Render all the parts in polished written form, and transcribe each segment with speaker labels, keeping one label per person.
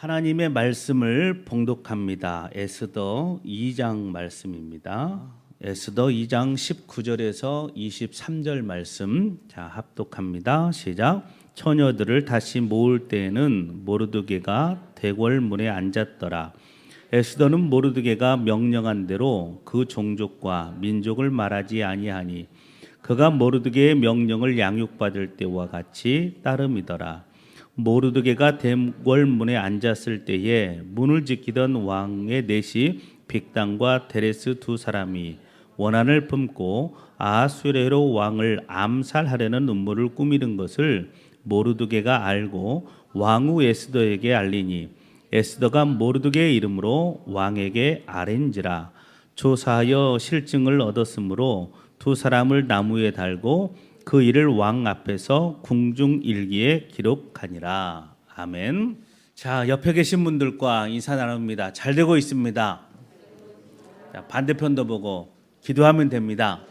Speaker 1: 하나님의 말씀을 봉독합니다. 에스더 2장 말씀입니다. 에스더 2장 19절에서 23절 말씀 합독합니다. 시작. 처녀들을 다시 모을 때에는 모르드게가 대궐문에 앉았더라. 에스더는 모르드게가 명령한 대로 그 종족과 민족을 말하지 아니하니 그가 모르드게의 명령을 양육받을 때와 같이 따름이더라. 모르드게가 대궐문에 앉았을 때에 문을 지키던 왕의 넷이 빅단과 데레스 두 사람이 원한을 품고 아하수에로 왕을 암살하려는 음모를 꾸미는 것을 모르드게가 알고 왕후 에스더에게 알리니 에스더가 모르드게의 이름으로 왕에게 아뢰니라. 조사하여 실증을 얻었으므로 두 사람을 나무에 달고 그 일을 왕 앞에서 궁중일기에 기록하니라. 아멘. 자, 옆에 계신 분들과 인사 나눕니다. 잘 되고 있습니다. 자, 반대편도 보고 기도하면 됩니다.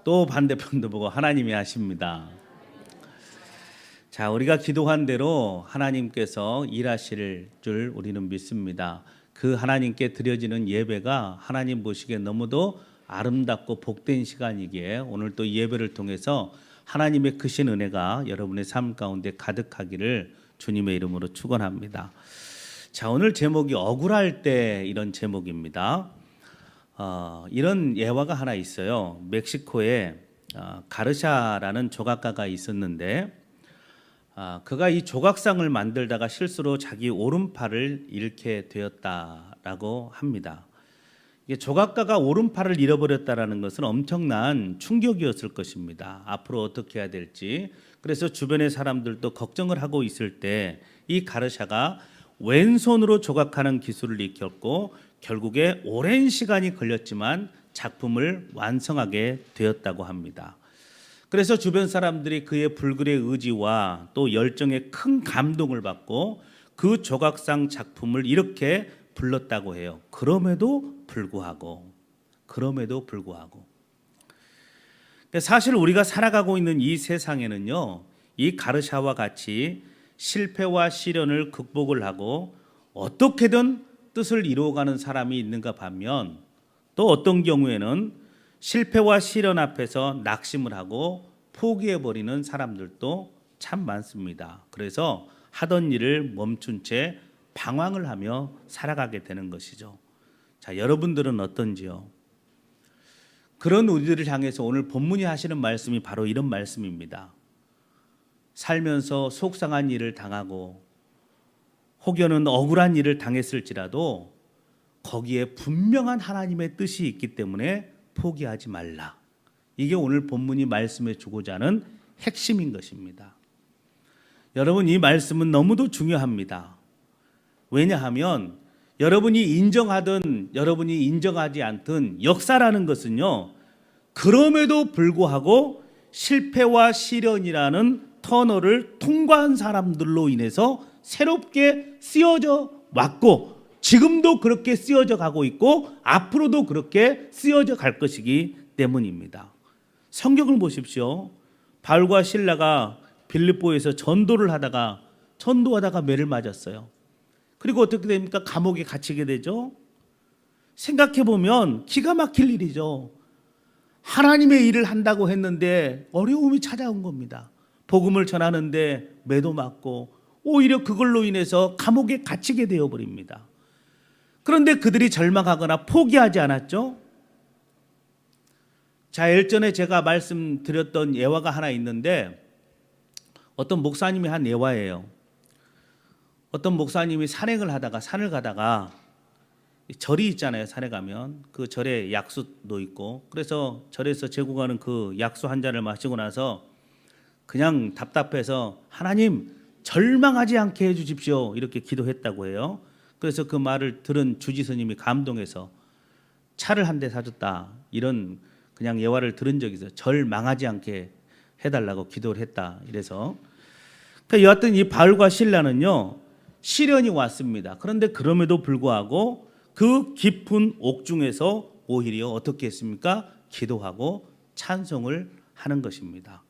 Speaker 1: 또 반대편도 보고 하나님이 하십니다. 자, 우리가 기도한 대로 하나님께서 일하실 줄 우리는 믿습니다. 그 하나님께 드려지는 예배가 하나님 보시기에 너무도 아름답고 복된 시간이기에 오늘 또 예배를 통해서 하나님의 크신 은혜가 여러분의 삶 가운데 가득하기를 주님의 이름으로 축원합니다. 자, 오늘 제목이 억울할 때 이런 제목입니다. 이런 예화가 하나 있어요. 멕시코에 가르샤라는 조각가가 있었는데 그가 이 조각상을 만들다가 실수로 자기 오른팔을 잃게 되었다라고 합니다. 조각가가 오른팔을 잃어버렸다는 것은 엄청난 충격이었을 것입니다. 앞으로 어떻게 해야 될지. 그래서 주변의 사람들도 걱정을 하고 있을 때 이 가르샤가 왼손으로 조각하는 기술을 익혔고 결국에 오랜 시간이 걸렸지만 작품을 완성하게 되었다고 합니다. 그래서 주변 사람들이 그의 불굴의 의지와 또 열정에 큰 감동을 받고 그 조각상 작품을 이렇게 불렀다고 해요. 그럼에도 불구하고 사실 우리가 살아가고 있는 이 세상에는요, 이 가르샤와 같이 실패와 시련을 극복을 하고 어떻게든 뜻을 이루어가는 사람이 있는가 반면 또 어떤 경우에는 실패와 시련 앞에서 낙심을 하고 포기해버리는 사람들도 참 많습니다. 그래서 하던 일을 멈춘 채 방황을 하며 살아가게 되는 것이죠. 자, 여러분들은 어떤지요? 그런 우리들을 향해서 오늘 본문이 하시는 말씀이 바로 이런 말씀입니다. 살면서 속상한 일을 당하고 혹여는 억울한 일을 당했을지라도 거기에 분명한 하나님의 뜻이 있기 때문에 포기하지 말라. 이게 오늘 본문이 말씀해 주고자 하는 핵심인 것입니다. 여러분, 이 말씀은 너무도 중요합니다. 왜냐하면 여러분이 인정하든 여러분이 인정하지 않든 역사라는 것은요, 그럼에도 불구하고 실패와 시련이라는 터널을 통과한 사람들로 인해서 새롭게 쓰여져 왔고 지금도 그렇게 쓰여져 가고 있고 앞으로도 그렇게 쓰여져 갈 것이기 때문입니다. 성경을 보십시오. 바울과 실라가 빌립보에서 전도하다가 매를 맞았어요. 그리고 어떻게 됩니까? 감옥에 갇히게 되죠. 생각해 보면 기가 막힐 일이죠. 하나님의 일을 한다고 했는데 어려움이 찾아온 겁니다. 복음을 전하는데 매도 맞고 오히려 그걸로 인해서 감옥에 갇히게 되어버립니다. 그런데 그들이 절망하거나 포기하지 않았죠. 자, 일전에 제가 말씀드렸던 예화가 하나 있는데 어떤 목사님이 한 예화예요. 어떤 목사님이 산을 가다가 절이 있잖아요. 산에 가면 그 절에 약수도 있고 그래서 절에서 제공하는 그 약수 한 잔을 마시고 나서 그냥 답답해서 하나님 절망하지 않게 해주십시오 이렇게 기도했다고 해요. 그래서 그 말을 들은 주지스님이 감동해서 차를 한 대 사줬다 이런 그냥 예화를 들은 적이 있어요. 절망하지 않게 해달라고 기도를 했다 이래서. 그러니까 여하튼 이 바울과 실라는요, 시련이 왔습니다. 그런데 그럼에도 불구하고 그 깊은 옥중에서 오히려 어떻게 했습니까? 기도하고 찬송을 하는 것입니다.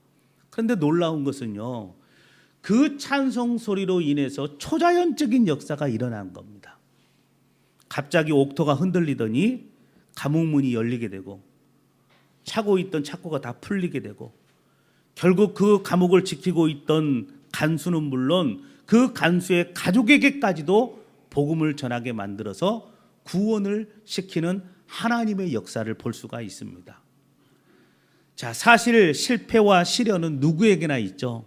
Speaker 1: 그런데 놀라운 것은요, 그 찬송 소리로 인해서 초자연적인 역사가 일어난 겁니다. 갑자기 옥토가 흔들리더니 감옥문이 열리게 되고 차고 있던 착고가 다 풀리게 되고 결국 그 감옥을 지키고 있던 간수는 물론 그 간수의 가족에게까지도 복음을 전하게 만들어서 구원을 시키는 하나님의 역사를 볼 수가 있습니다. 자, 사실 실패와 시련은 누구에게나 있죠.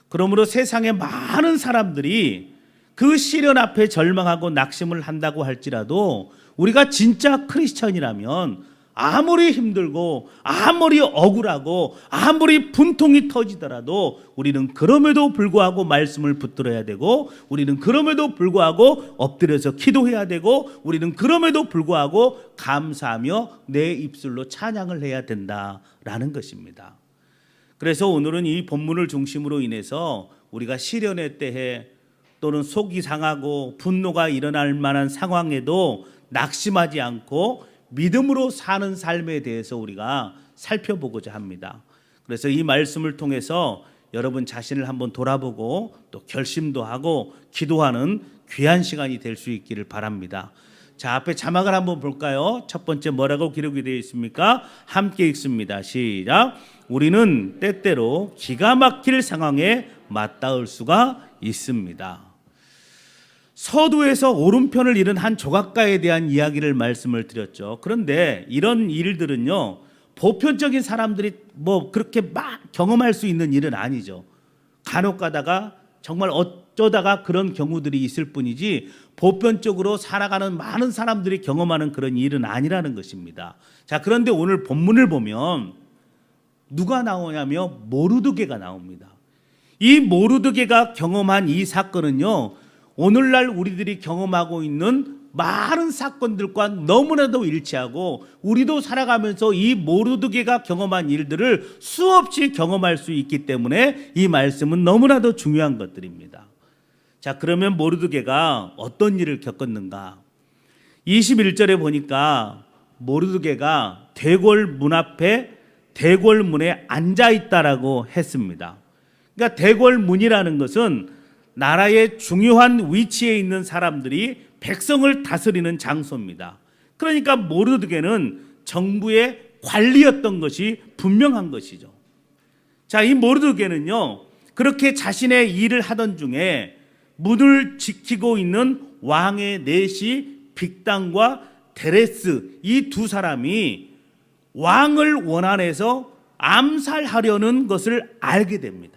Speaker 1: 그러므로 세상의 많은 사람들이 그 시련 앞에 절망하고 낙심을 한다고 할지라도 우리가 진짜 크리스천이라면 아무리 힘들고 아무리 억울하고 아무리 분통이 터지더라도 우리는 그럼에도 불구하고 말씀을 붙들어야 되고 우리는 그럼에도 불구하고 엎드려서 기도해야 되고 우리는 그럼에도 불구하고 감사하며 내 입술로 찬양을 해야 된다라는 것입니다. 그래서 오늘은 이 본문을 중심으로 인해서 우리가 시련의 때에 또는 속이 상하고 분노가 일어날 만한 상황에도 낙심하지 않고 믿음으로 사는 삶에 대해서 우리가 살펴보고자 합니다. 그래서 이 말씀을 통해서 여러분 자신을 한번 돌아보고 또 결심도 하고 기도하는 귀한 시간이 될 수 있기를 바랍니다. 자, 앞에 자막을 한번 볼까요? 첫 번째 뭐라고 기록이 되어 있습니까? 함께 읽습니다. 시작. 우리는 때때로 기가 막힐 상황에 맞닿을 수가 있습니다. 서두에서 오른편을 잃은 한 조각가에 대한 이야기를 말씀을 드렸죠. 그런데 이런 일들은요, 보편적인 사람들이 뭐 그렇게 막 경험할 수 있는 일은 아니죠. 간혹 가다가 정말 어쩌다가 그런 경우들이 있을 뿐이지 보편적으로 살아가는 많은 사람들이 경험하는 그런 일은 아니라는 것입니다. 자, 그런데 오늘 본문을 보면 누가 나오냐면 모르드게가 나옵니다. 이 모르드게가 경험한 이 사건은요, 오늘날 우리들이 경험하고 있는 많은 사건들과 너무나도 일치하고 우리도 살아가면서 이 모르드게가 경험한 일들을 수없이 경험할 수 있기 때문에 이 말씀은 너무나도 중요한 것들입니다. 자, 그러면 모르드게가 어떤 일을 겪었는가? 21절에 보니까 모르드게가 대궐 문 앞에 대궐문에 앉아 있다라고 했습니다. 그러니까 대궐문이라는 것은 나라의 중요한 위치에 있는 사람들이 백성을 다스리는 장소입니다. 그러니까 모르드게는 정부의 관리였던 것이 분명한 것이죠. 자, 이 모르드게는요, 그렇게 자신의 일을 하던 중에 문을 지키고 있는 왕의 내시 빅단과 데레스, 이 두 사람이 왕을 원한해서 암살하려는 것을 알게 됩니다.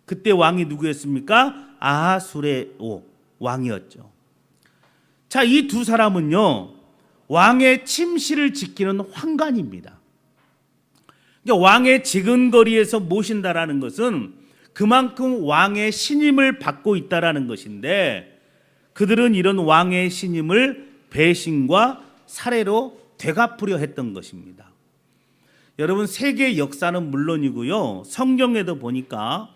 Speaker 1: 그때 왕이 누구였습니까? 아하수레오 왕이었죠. 자, 이 두 사람은요, 왕의 침실을 지키는 환관입니다. 그러니까 왕의 지근거리에서 모신다라는 것은 그만큼 왕의 신임을 받고 있다라는 것인데, 그들은 이런 왕의 신임을 배신과 살해로 되갚으려 했던 것입니다. 여러분, 세계 역사는 물론이고요, 성경에도 보니까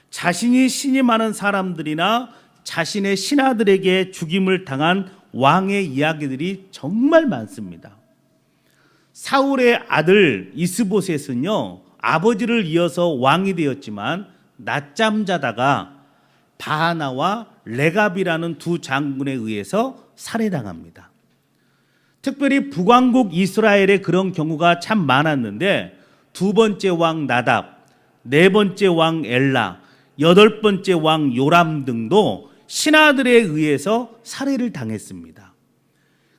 Speaker 1: 자신이 신임하는 사람들이나 자신의 신하들에게 죽임을 당한 왕의 이야기들이 정말 많습니다. 사울의 아들 이스보셋은요, 아버지를 이어서 왕이 되었지만 낮잠 자다가 바하나와 레갑이라는 두 장군에 의해서 살해당합니다. 특별히 북왕국 이스라엘에 그런 경우가 참 많았는데, 두 번째 왕 나답, 네 번째 왕 엘라, 여덟 번째 왕 요람 등도 신하들에 의해서 살해를 당했습니다.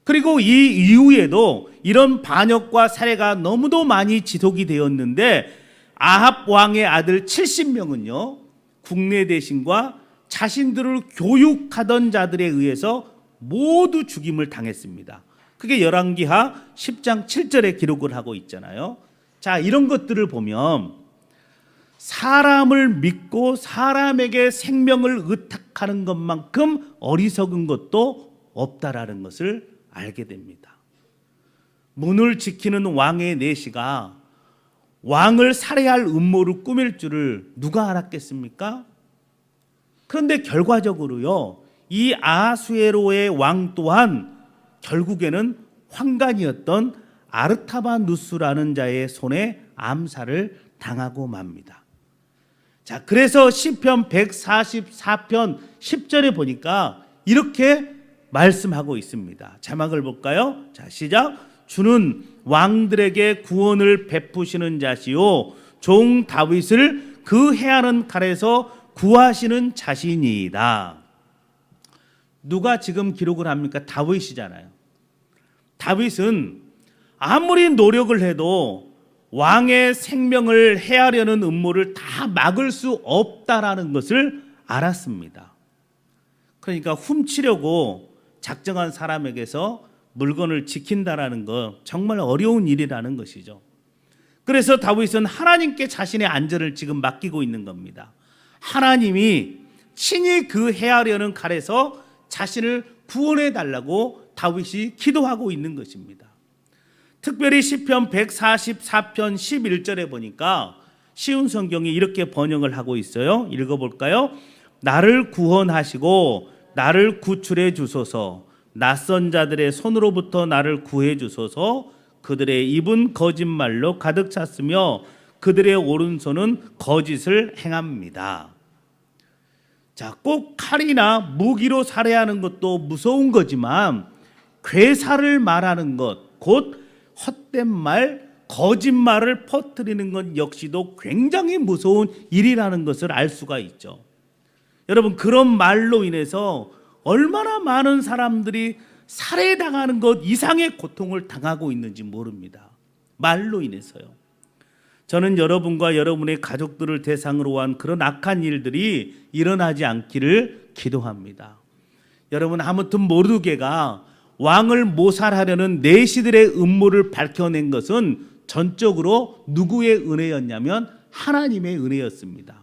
Speaker 1: 그리고 이 이후에도 이런 반역과 살해가 너무도 많이 지속이 되었는데, 아합 왕의 아들 70명은요 국내 대신과 자신들을 교육하던 자들에 의해서 모두 죽임을 당했습니다. 그게 열왕기하 10장 7절에 기록을 하고 있잖아요. 자, 이런 것들을 보면 사람을 믿고 사람에게 생명을 의탁하는 것만큼 어리석은 것도 없다라는 것을 알게 됩니다. 문을 지키는 왕의 내시가 왕을 살해할 음모를 꾸밀 줄을 누가 알았겠습니까? 그런데 결과적으로요, 이 아하수에로의 왕 또한 결국에는 환관이었던 아르타바누스라는 자의 손에 암살을 당하고 맙니다. 자, 그래서 시편 144편 10절에 보니까 이렇게 말씀하고 있습니다. 자막을 볼까요? 자, 시작. 주는 왕들에게 구원을 베푸시는 자시요 종 다윗을 그 해하는 칼에서 구하시는 자신이다. 누가 지금 기록을 합니까? 다윗이잖아요. 다윗은 아무리 노력을 해도 왕의 생명을 해하려는 음모를 다 막을 수 없다라는 것을 알았습니다. 그러니까 훔치려고 작정한 사람에게서 물건을 지킨다라는 거 정말 어려운 일이라는 것이죠. 그래서 다윗은 하나님께 자신의 안전을 지금 맡기고 있는 겁니다. 하나님이 친히 그 해하려는 칼에서 자신을 구원해 달라고 다윗이 기도하고 있는 것입니다. 특별히 시편 144편 11절에 보니까 쉬운 성경이 이렇게 번역을 하고 있어요. 읽어볼까요? 나를 구원하시고 나를 구출해 주소서. 낯선 자들의 손으로부터 나를 구해 주소서. 그들의 입은 거짓말로 가득 찼으며 그들의 오른손은 거짓을 행합니다. 자, 꼭 칼이나 무기로 살해하는 것도 무서운 거지만 괴사를 말하는 것, 곧 헛된 말, 거짓말을 퍼뜨리는 것 역시도 굉장히 무서운 일이라는 것을 알 수가 있죠. 여러분, 그런 말로 인해서 얼마나 많은 사람들이 살해당하는 것 이상의 고통을 당하고 있는지 모릅니다. 말로 인해서요. 저는 여러분과 여러분의 가족들을 대상으로 한 그런 악한 일들이 일어나지 않기를 기도합니다. 여러분, 아무튼 모르게가 왕을 모살하려는 내시들의 음모를 밝혀낸 것은 전적으로 누구의 은혜였냐면 하나님의 은혜였습니다.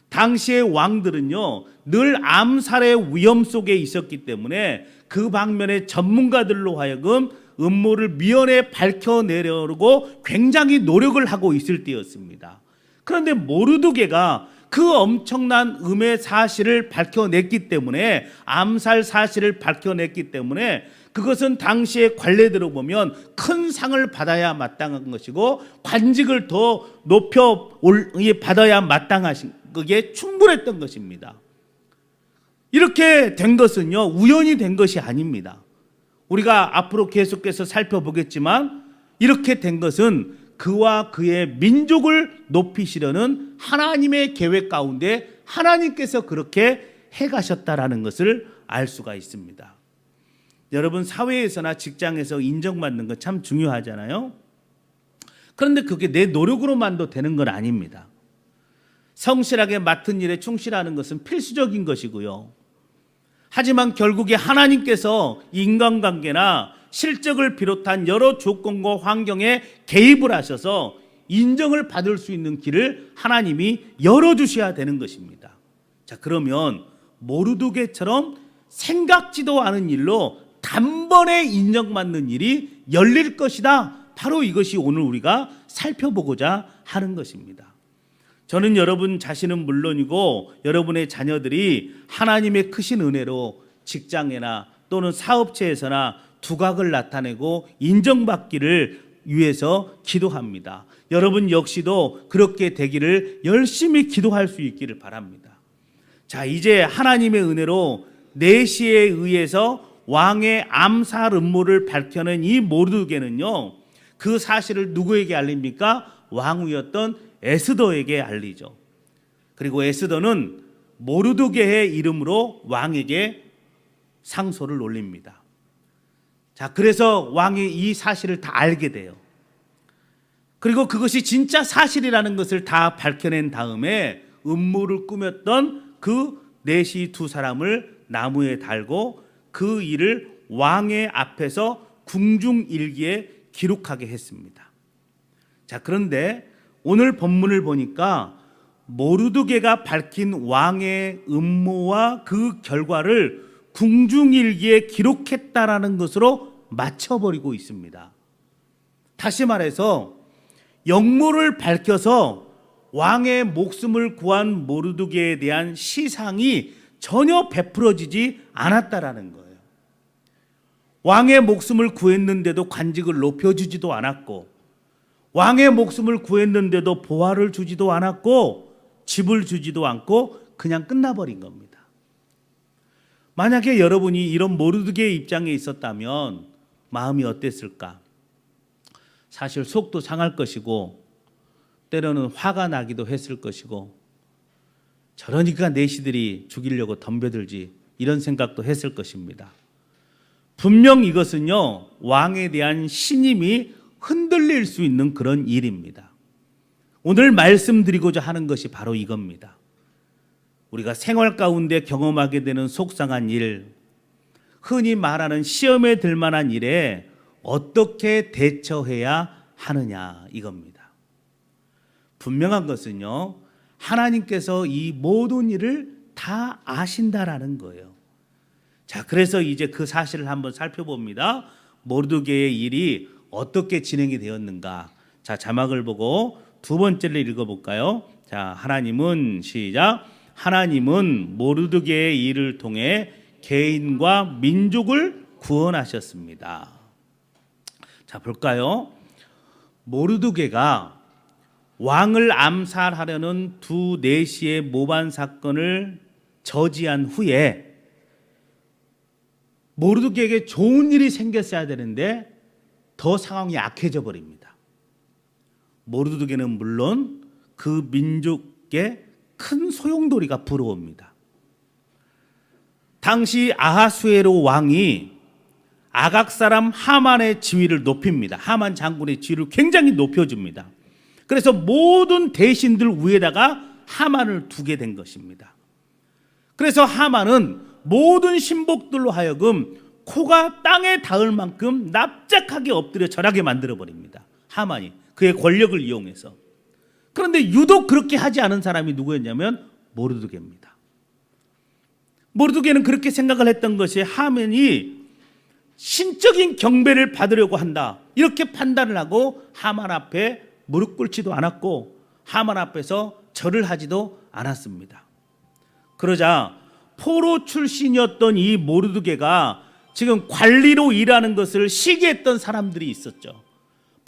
Speaker 1: 당시의 왕들은요, 늘 암살의 위험 속에 있었기 때문에 그 방면의 전문가들로 하여금 음모를 미연에 밝혀내려고 굉장히 노력을 하고 있을 때였습니다. 그런데 모르드게가 그 엄청난 음의 사실을 밝혀냈기 때문에, 암살 사실을 밝혀냈기 때문에 그것은 당시의 관례대로 보면 큰 상을 받아야 마땅한 것이고 관직을 더 높여 받아야 마땅하신 그게 충분했던 것입니다. 이렇게 된 것은요, 우연히 된 것이 아닙니다. 우리가 앞으로 계속해서 살펴보겠지만 이렇게 된 것은 그와 그의 민족을 높이시려는 하나님의 계획 가운데 하나님께서 그렇게 해가셨다라는 것을 알 수가 있습니다. 여러분, 사회에서나 직장에서 인정받는 거 참 중요하잖아요. 그런데 그게 내 노력으로만도 되는 건 아닙니다. 성실하게 맡은 일에 충실하는 것은 필수적인 것이고요. 하지만 결국에 하나님께서 인간관계나 실적을 비롯한 여러 조건과 환경에 개입을 하셔서 인정을 받을 수 있는 길을 하나님이 열어주셔야 되는 것입니다. 자, 그러면 모르드게처럼 생각지도 않은 일로 단번에 인정받는 일이 열릴 것이다. 바로 이것이 오늘 우리가 살펴보고자 하는 것입니다. 저는 여러분 자신은 물론이고 여러분의 자녀들이 하나님의 크신 은혜로 직장이나 또는 사업체에서나 두각을 나타내고 인정받기를 위해서 기도합니다. 여러분 역시도 그렇게 되기를 열심히 기도할 수 있기를 바랍니다. 자, 이제 하나님의 은혜로 내시에 의해서 왕의 암살 음모를 밝혀낸 이 모르드게는요, 그 사실을 누구에게 알립니까? 왕후였던 에스더에게 알리죠. 그리고 에스더는 모르드게의 이름으로 왕에게 상소를 올립니다. 자, 그래서 왕이 이 사실을 다 알게 돼요. 그리고 그것이 진짜 사실이라는 것을 다 밝혀낸 다음에 음모를 꾸몄던 그 내시 두 사람을 나무에 달고 그 일을 왕의 앞에서 궁중일기에 기록하게 했습니다. 자, 그런데 오늘 본문을 보니까 모르드게가 밝힌 왕의 음모와 그 결과를 궁중일기에 기록했다라는 것으로 맞춰버리고 있습니다. 다시 말해서 역모를 밝혀서 왕의 목숨을 구한 모르드게에 대한 시상이 전혀 베풀어지지 않았다라는 거예요. 왕의 목숨을 구했는데도 관직을 높여주지도 않았고, 왕의 목숨을 구했는데도 보화를 주지도 않았고, 집을 주지도 않고 그냥 끝나버린 겁니다. 만약에 여러분이 이런 모르드게의 입장에 있었다면 마음이 어땠을까? 사실 속도 상할 것이고 때로는 화가 나기도 했을 것이고 저러니까 내시들이 죽이려고 덤벼들지 이런 생각도 했을 것입니다. 분명 이것은요, 왕에 대한 신임이 흔들릴 수 있는 그런 일입니다. 오늘 말씀드리고자 하는 것이 바로 이겁니다. 우리가 생활 가운데 경험하게 되는 속상한 일, 흔히 말하는 시험에 들 만한 일에 어떻게 대처해야 하느냐 이겁니다. 분명한 것은요, 하나님께서 이 모든 일을 다 아신다라는 거예요. 자, 그래서 이제 그 사실을 한번 살펴봅니다. 모르드게의 일이 어떻게 진행이 되었는가. 자, 자막을 보고 두 번째를 읽어볼까요? 자, 하나님은 시작. 하나님은 모르드게의 일을 통해 개인과 민족을 구원하셨습니다. 자, 볼까요? 모르드게가 왕을 암살하려는 두 내시의 모반 사건을 저지한 후에 모르드게에게 좋은 일이 생겼어야 되는데 더 상황이 악해져 버립니다. 모르드게는 물론 그 민족의 큰 소용돌이가 부러웁니다. 당시 아하수에로 왕이 아각 사람 하만의 지위를 높입니다. 하만 장군의 지위를 굉장히 높여줍니다. 그래서 모든 대신들 위에다가 하만을 두게 된 것입니다. 그래서 하만은 모든 신복들로 하여금 코가 땅에 닿을 만큼 납작하게 엎드려 절하게 만들어버립니다. 하만이 그의 권력을 이용해서. 그런데 유독 그렇게 하지 않은 사람이 누구였냐면 모르드게입니다. 모르드게는 그렇게 생각을 했던 것이 하만이 신적인 경배를 받으려고 한다 이렇게 판단을 하고 하만 앞에 무릎 꿇지도 않았고 하만 앞에서 절을 하지도 않았습니다. 그러자 포로 출신이었던 이 모르드게가 지금 관리로 일하는 것을 시기했던 사람들이 있었죠.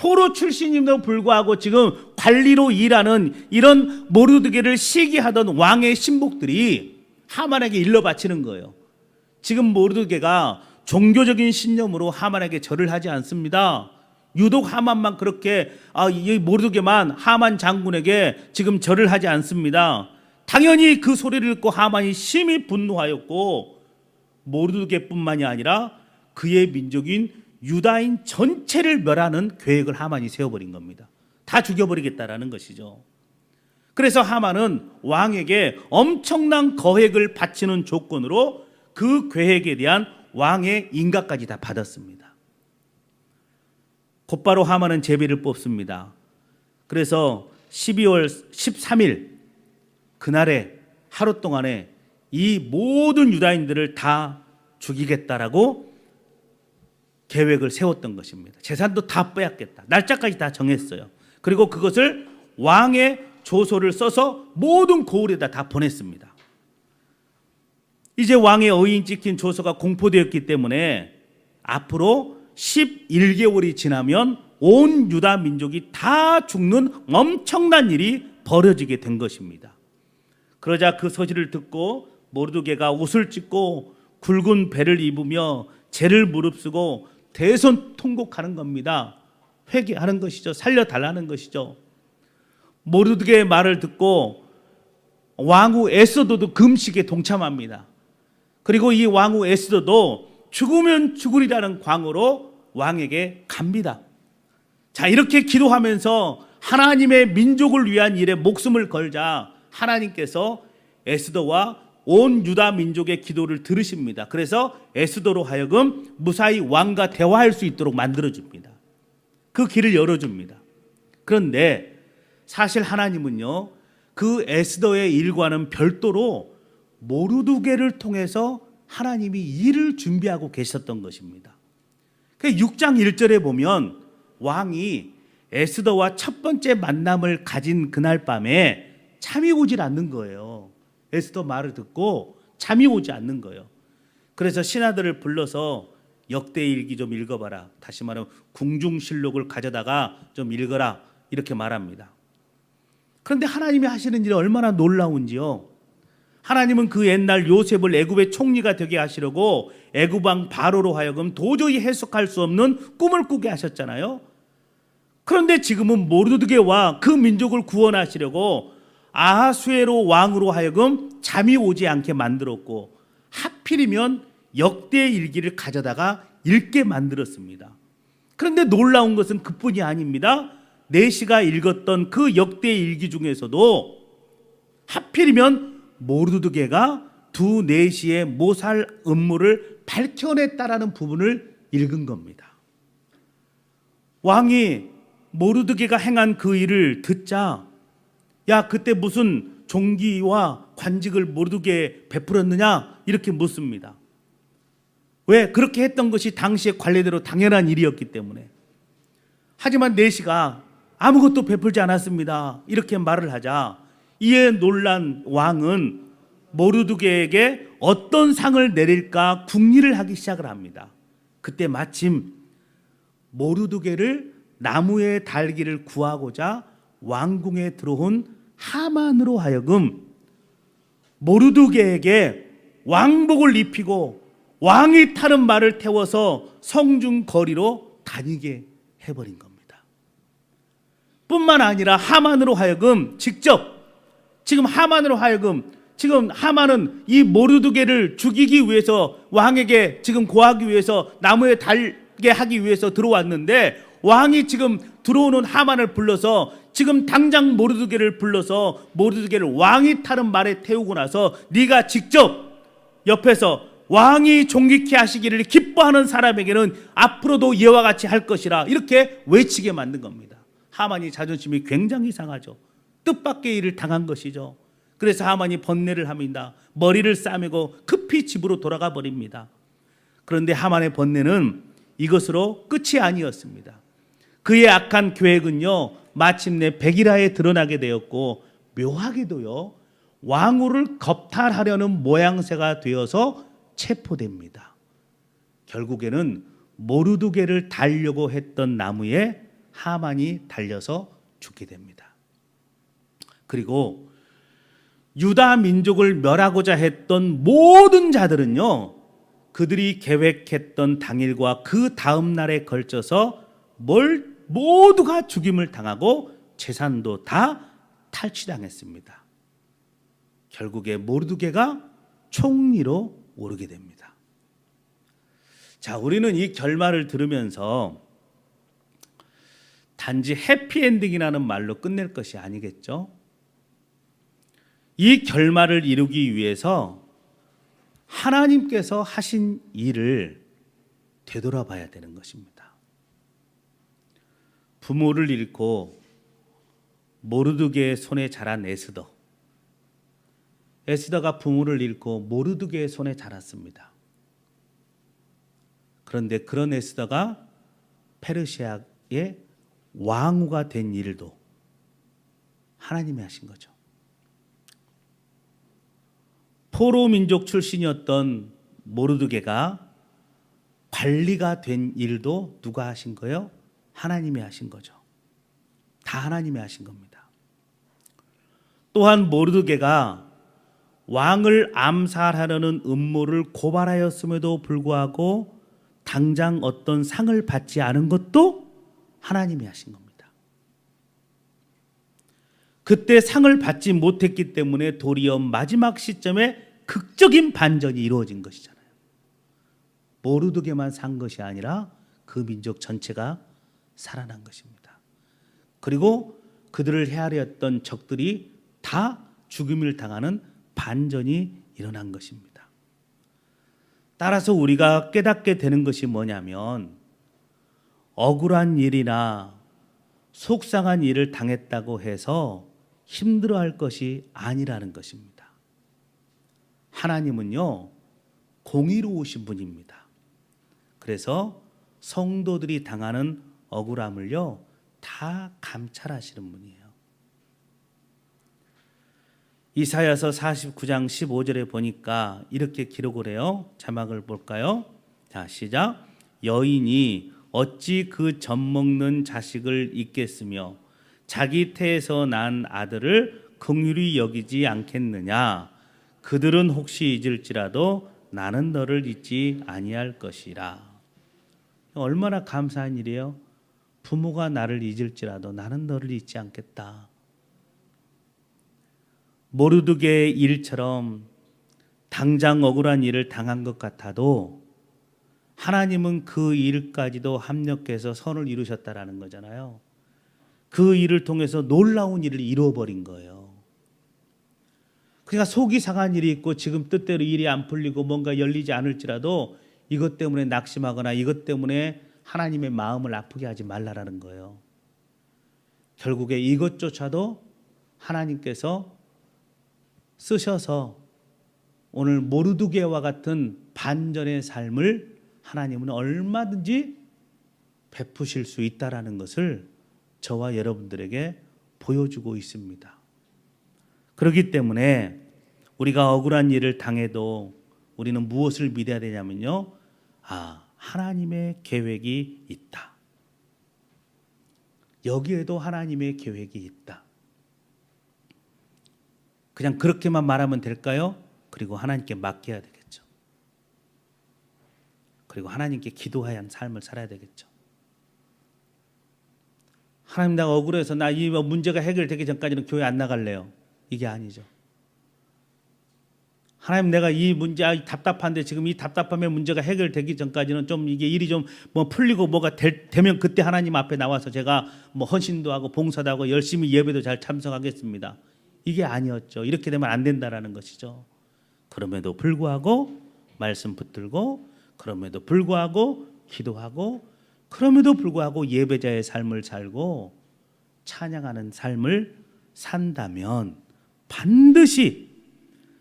Speaker 1: 포로 출신임에도 불구하고 지금 관리로 일하는 이런 모르드게를 시기하던 왕의 신복들이 하만에게 일러 바치는 거예요. 지금 모르드게가 종교적인 신념으로 하만에게 절을 하지 않습니다. 유독 하만만 그렇게 이 모르드게만 하만 장군에게 지금 절을 하지 않습니다. 당연히 그 소리를 듣고 하만이 심히 분노하였고 모르드게뿐만이 아니라 그의 민족인 유다인 전체를 멸하는 계획을 하만이 세워버린 겁니다. 다 죽여버리겠다라는 것이죠. 그래서 하만은 왕에게 엄청난 거액을 바치는 조건으로 그 계획에 대한 왕의 인가까지 다 받았습니다. 곧바로 하만은 제비를 뽑습니다. 그래서 12월 13일 그날에 하루 동안에 이 모든 유다인들을 다 죽이겠다라고 계획을 세웠던 것입니다. 재산도 다 빼앗겠다. 날짜까지 다 정했어요. 그리고 그것을 왕의 조서를 써서 모든 고을에다 다 보냈습니다. 이제 왕의 어인 찍힌 조서가 공포되었기 때문에 앞으로 11개월이 지나면 온 유다 민족이 다 죽는 엄청난 일이 벌어지게 된 것입니다. 그러자 그 소식을 듣고 모르드게가 옷을 찢고 굵은 배를 입으며 죄를 무릅쓰고 대손통곡하는 겁니다. 회개하는 것이죠. 살려달라는 것이죠. 모르드게의 말을 듣고 왕후 에스더도 금식에 동참합니다. 그리고 이 왕후 에스더도 죽으면 죽으리라는 광으로 왕에게 갑니다. 자, 이렇게 기도하면서 하나님의 민족을 위한 일에 목숨을 걸자 하나님께서 에스더와 온 유다 민족의 기도를 들으십니다. 그래서 에스더로 하여금 무사히 왕과 대화할 수 있도록 만들어줍니다. 그 길을 열어줍니다. 그런데 사실 하나님은요, 그 에스더의 일과는 별도로 모르드게를 통해서 하나님이 일을 준비하고 계셨던 것입니다. 6장 1절에 보면 왕이 에스더와 첫 번째 만남을 가진 그날 밤에 잠이 오질 않는 거예요. 에스더 말을 듣고 잠이 오지 않는 거예요. 그래서 신하들을 불러서 역대일기 좀 읽어봐라. 다시 말하면 궁중실록을 가져다가 좀 읽어라. 이렇게 말합니다. 그런데 하나님이 하시는 일이 얼마나 놀라운지요. 하나님은 그 옛날 요셉을 애굽의 총리가 되게 하시려고 애굽 왕 바로로 하여금 도저히 해석할 수 없는 꿈을 꾸게 하셨잖아요. 그런데 지금은 모르드게와 그 민족을 구원하시려고 아하수에로 왕으로 하여금 잠이 오지 않게 만들었고, 하필이면 역대 일기를 가져다가 읽게 만들었습니다. 그런데 놀라운 것은 그뿐이 아닙니다. 내시가 읽었던 그 역대 일기 중에서도 하필이면 모르드게가 두 내시의 모살 음모를 밝혀냈다라는 부분을 읽은 겁니다. 왕이 모르드게가 행한 그 일을 듣자, 야, 그때 무슨 종기와 관직을 모르드게에 베풀었느냐 이렇게 묻습니다. 왜? 그렇게 했던 것이 당시의 관례대로 당연한 일이었기 때문에. 하지만 내시가 아무것도 베풀지 않았습니다 이렇게 말을 하자, 이에 놀란 왕은 모르드게에게 어떤 상을 내릴까 궁리를 하기 시작을 합니다. 그때 마침 모르드게를 나무에 달기를 구하고자 왕궁에 들어온 하만으로 하여금 모르드게에게 왕복을 입히고 왕이 타는 말을 태워서 성중 거리로 다니게 해버린 겁니다. 뿐만 아니라 하만으로 하여금 지금 하만은 이 모르드게를 죽이기 위해서, 왕에게 지금 고하기 위해서 나무에 달게 하기 위해서 들어왔는데, 왕이 지금 들어오는 하만을 불러서 지금 당장 모르드게를 불러서 모르드게를 왕이 타는 말에 태우고 나서 네가 직접 옆에서 왕이 존귀케 하시기를 기뻐하는 사람에게는 앞으로도 이와 같이 할 것이라 이렇게 외치게 만든 겁니다. 하만이 자존심이 굉장히 상하죠. 뜻밖의 일을 당한 것이죠. 그래서 하만이 번뇌를 합니다. 머리를 싸매고 급히 집으로 돌아가 버립니다. 그런데 하만의 번뇌는 이것으로 끝이 아니었습니다. 그의 악한 계획은요, 마침내 백일하에 드러나게 되었고, 묘하게도요, 왕후를 겁탈하려는 모양새가 되어서 체포됩니다. 결국에는 모르드게를 달려고 했던 나무에 하만이 달려서 죽게 됩니다. 그리고 유다 민족을 멸하고자 했던 모든 자들은요, 그들이 계획했던 당일과 그 다음 날에 걸쳐서 모두가 죽임을 당하고 재산도 다 탈취당했습니다. 결국에 모르드게가 총리로 오르게 됩니다. 자, 우리는 이 결말을 들으면서 단지 해피엔딩이라는 말로 끝낼 것이 아니겠죠? 이 결말을 이루기 위해서 하나님께서 하신 일을 되돌아봐야 되는 것입니다. 부모를 잃고 모르드게의 손에 자란 에스더가 부모를 잃고 모르드게의 손에 자랐습니다. 그런데 그런 에스더가 페르시아의 왕후가 된 일도 하나님이 하신 거죠. 포로 민족 출신이었던 모르드게가 관리가 된 일도 누가 하신 거예요? 하나님이 하신 거죠. 다 하나님이 하신 겁니다. 또한 모르드게가 왕을 암살하려는 음모를 고발하였음에도 불구하고 당장 어떤 상을 받지 않은 것도 하나님이 하신 겁니다. 그때 상을 받지 못했기 때문에 도리어 마지막 시점에 극적인 반전이 이루어진 것이잖아요. 모르드게만 산 것이 아니라 그 민족 전체가 살아난 것입니다. 그리고 그들을 헤아렸던 적들이 다 죽임을 당하는 반전이 일어난 것입니다. 따라서 우리가 깨닫게 되는 것이 뭐냐면, 억울한 일이나 속상한 일을 당했다고 해서 힘들어할 것이 아니라는 것입니다. 하나님은요, 공의로우신 분입니다. 그래서 성도들이 당하는 억울함을요, 다 감찰하시는 분이에요. 이사야서 49장 15절에 보니까 이렇게 기록을 해요. 자막을 볼까요? 자, 시작. 여인이 어찌 그 젖먹는 자식을 잊겠으며 자기 태에서 난 아들을 긍휼히 여기지 않겠느냐. 그들은 혹시 잊을지라도 나는 너를 잊지 아니할 것이라. 얼마나 감사한 일이에요. 부모가 나를 잊을지라도 나는 너를 잊지 않겠다. 모르드게의 일처럼 당장 억울한 일을 당한 것 같아도 하나님은 그 일까지도 합력해서 선을 이루셨다라는 거잖아요. 그 일을 통해서 놀라운 일을 이루어버린 거예요. 그러니까 속이 상한 일이 있고 지금 뜻대로 일이 안 풀리고 뭔가 열리지 않을지라도 이것 때문에 낙심하거나 이것 때문에 하나님의 마음을 아프게 하지 말라라는 거예요. 결국에 이것조차도 하나님께서 쓰셔서 오늘 모르드게와 같은 반전의 삶을 하나님은 얼마든지 베푸실 수 있다라는 것을 저와 여러분들에게 보여주고 있습니다. 그렇기 때문에 우리가 억울한 일을 당해도 우리는 무엇을 믿어야 되냐면요. 하나님의 계획이 있다. 여기에도 하나님의 계획이 있다. 그냥 그렇게만 말하면 될까요? 그리고 하나님께 맡겨야 되겠죠. 그리고 하나님께 기도해야 하는 삶을 살아야 되겠죠. 하나님, 내가 억울해서 나 이 문제가 해결되기 전까지는 교회 안 나갈래요. 이게 아니죠. 하나님, 내가 이 문제 답답한데 지금 이 답답함의 문제가 해결되기 전까지는 좀 이게 일이 좀 뭐 풀리고 뭐가 되면 그때 하나님 앞에 나와서 제가 뭐 헌신도 하고 봉사도 하고 열심히 예배도 잘 참석하겠습니다. 이게 아니었죠. 이렇게 되면 안 된다라는 것이죠. 그럼에도 불구하고 말씀 붙들고, 그럼에도 불구하고 기도하고, 그럼에도 불구하고 예배자의 삶을 살고 찬양하는 삶을 산다면 반드시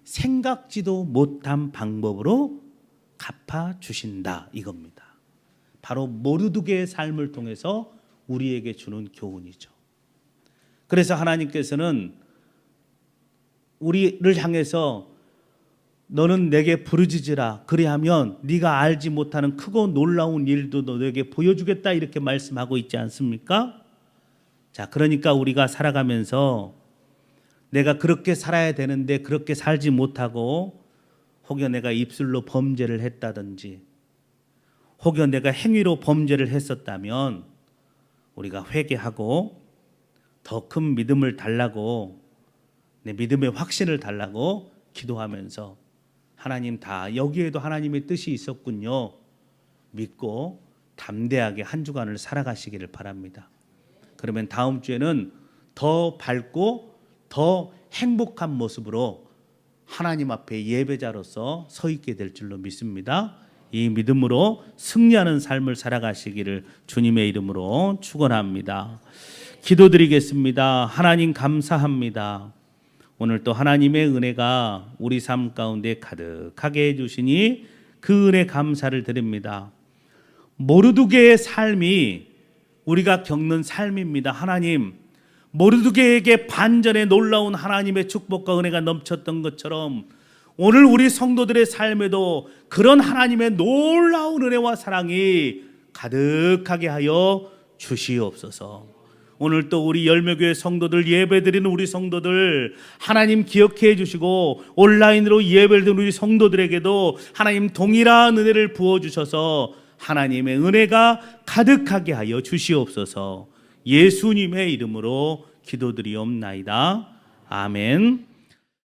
Speaker 1: 생각지도 못한 방법으로 갚아주신다, 이겁니다. 바로 모르드게의 삶을 통해서 우리에게 주는 교훈이죠. 그래서 하나님께서는 우리를 향해서 너는 내게 부르짖으라, 그리하면 네가 알지 못하는 크고 놀라운 일도 너에게 보여주겠다, 이렇게 말씀하고 있지 않습니까? 자, 그러니까 우리가 살아가면서 내가 그렇게 살아야 되는데 그렇게 살지 못하고, 혹여 내가 입술로 범죄를 했다든지, 혹여 내가 행위로 범죄를 했었다면 우리가 회개하고 더 큰 믿음을 달라고, 내 믿음의 확신을 달라고 기도하면서 하나님, 다 여기에도 하나님의 뜻이 있었군요 믿고 담대하게 한 주간을 살아가시기를 바랍니다. 그러면 다음 주에는 더 밝고 더 행복한 모습으로 하나님 앞에 예배자로서 서 있게 될 줄로 믿습니다. 이 믿음으로 승리하는 삶을 살아가시기를 주님의 이름으로 축원합니다. 기도드리겠습니다. 하나님, 감사합니다. 오늘 또 하나님의 은혜가 우리 삶 가운데 가득하게 해주시니 그 은혜 감사를 드립니다. 모르드게의 삶이 우리가 겪는 삶입니다. 하나님, 모르드게에게 반전의 놀라운 하나님의 축복과 은혜가 넘쳤던 것처럼 오늘 우리 성도들의 삶에도 그런 하나님의 놀라운 은혜와 사랑이 가득하게 하여 주시옵소서. 오늘 또 우리 열매교회 성도들, 예배드리는 우리 성도들 하나님 기억해 주시고, 온라인으로 예배드리는 우리 성도들에게도 하나님 동일한 은혜를 부어주셔서 하나님의 은혜가 가득하게 하여 주시옵소서. 예수님의 이름으로 기도드리옵나이다. 아멘.